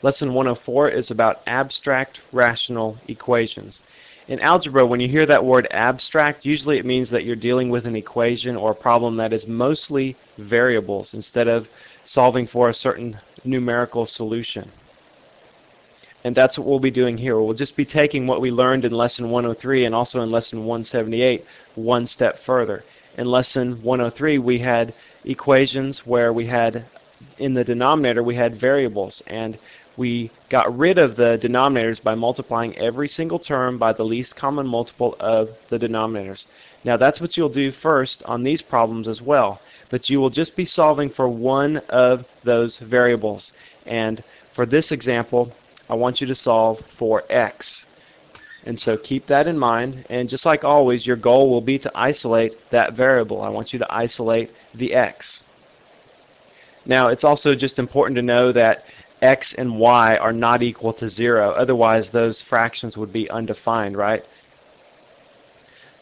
Lesson 104 is about abstract rational equations. In algebra, when you hear that word abstract, usually it means that you're dealing with an equation or a problem that is mostly variables instead of solving for a certain numerical solution. And that's what we'll be doing here. We'll just be taking what we learned in Lesson 103 and also in Lesson 178 one step further. In Lesson 103 we had equations where we had, in the denominator we had variables, and we got rid of the denominators by multiplying every single term by the least common multiple of the denominators. Now that's what you'll do first on these problems as well, but you will just be solving for one of those variables. And for this example, I want you to solve for x. And so keep that in mind, and just like always, your goal will be to isolate that variable. I want you to isolate the x. Now it's also just important to know that x and y are not equal to 0. Otherwise those fractions would be undefined, right?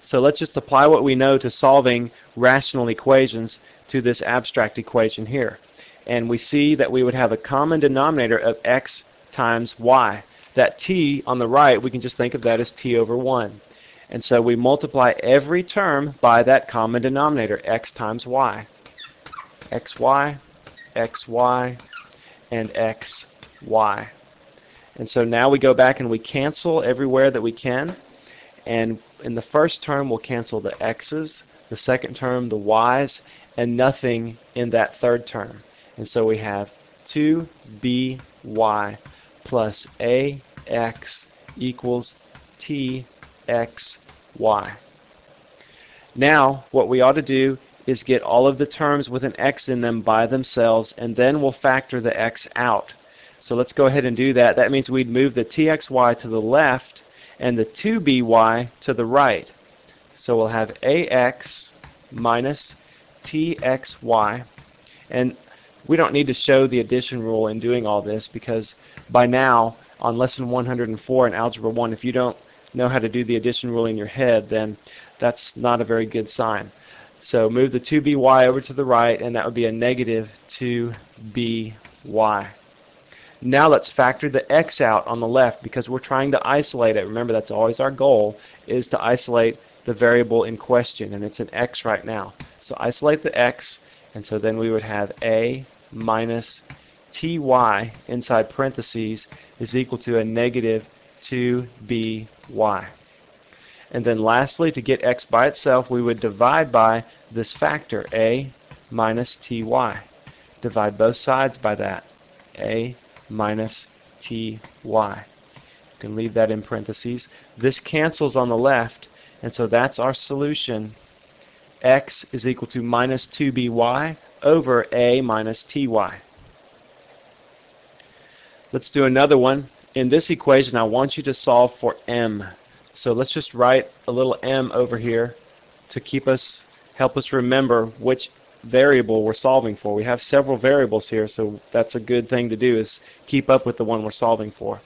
So let's just apply what we know to solving rational equations to this abstract equation here. And we see that we would have a common denominator of x times y. That t on the right, we can just think of that as t over 1. And so we multiply every term by that common denominator, x times y. xy, xy, and xy. And so now we go back and we cancel everywhere that we can. And in the first term we'll cancel the x's, the second term the y's, and nothing in that third term. And so we have 2by plus ax equals txy. Now what we ought to do is get all of the terms with an x in them by themselves, and then we'll factor the x out. So let's go ahead and do that. That means we'd move the txy to the left and the 2by to the right. So we'll have ax minus txy. And we don't need to show the addition rule in doing all this, because by now on lesson 104 in Algebra 1, if you don't know how to do the addition rule in your head, then that's not a very good sign. So move the 2by over to the right, and that would be a negative 2by. Now let's factor the x out on the left, because we're trying to isolate it. Remember, that's always our goal, is to isolate the variable in question, and it's an x right now. So isolate the x, and so then we would have a minus ty inside parentheses is equal to a negative 2by. And then lastly, to get x by itself, we would divide by this factor, a minus ty. Divide both sides by that, a minus ty. You can leave that in parentheses. This cancels on the left, and so that's our solution. X is equal to minus 2by over a minus ty. Let's do another one. In this equation, I want you to solve for m. So let's just write a little m over here to help us remember which variable we're solving for. We have several variables here, so that's a good thing to do, is keep up with the one we're solving for.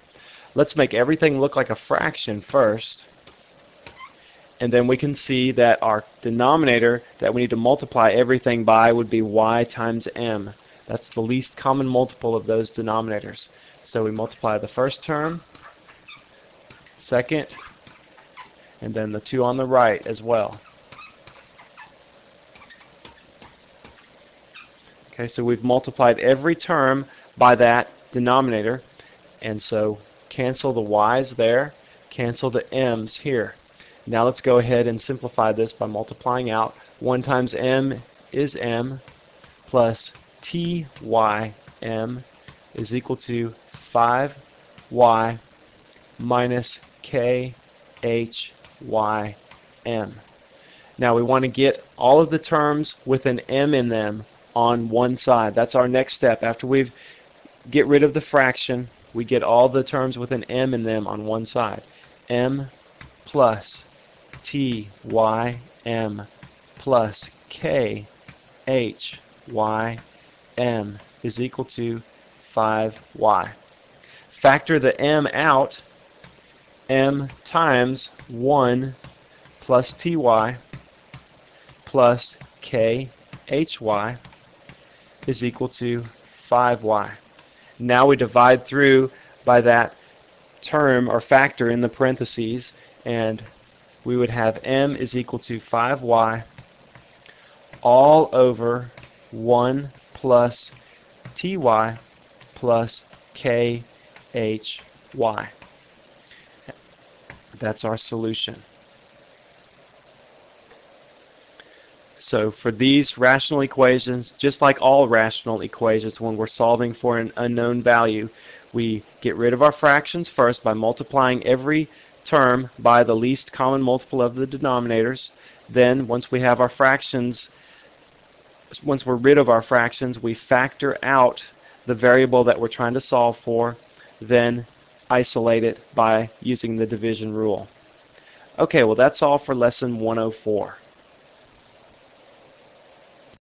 Let's make everything look like a fraction first, and then we can see that our denominator that we need to multiply everything by would be y times m. That's the least common multiple of those denominators. So we multiply the first term, second, and then the two on the right as well. Okay, so we've multiplied every term by that denominator, and so cancel the y's there, cancel the m's here. Now let's go ahead and simplify this by multiplying out. 1 times m is m, plus tym is equal to 5y minus khm. Now we want to get all of the terms with an m in them on one side. That's our next step. After we get rid of the fraction, we get all the terms with an m in them on one side. M plus tym plus khm is equal to 5y. Factor the m out. M times 1 plus ty plus khy is equal to 5y. Now we divide through by that term or factor in the parentheses, and we would have m is equal to 5y all over 1 plus ty plus khy. That's our solution. So for these rational equations, just like all rational equations, when we're solving for an unknown value, we get rid of our fractions first by multiplying every term by the least common multiple of the denominators. Then once we have our fractions, once we're rid of our fractions, we factor out the variable that we're trying to solve for, then isolate it by using the division rule. Okay, well that's all for lesson 104.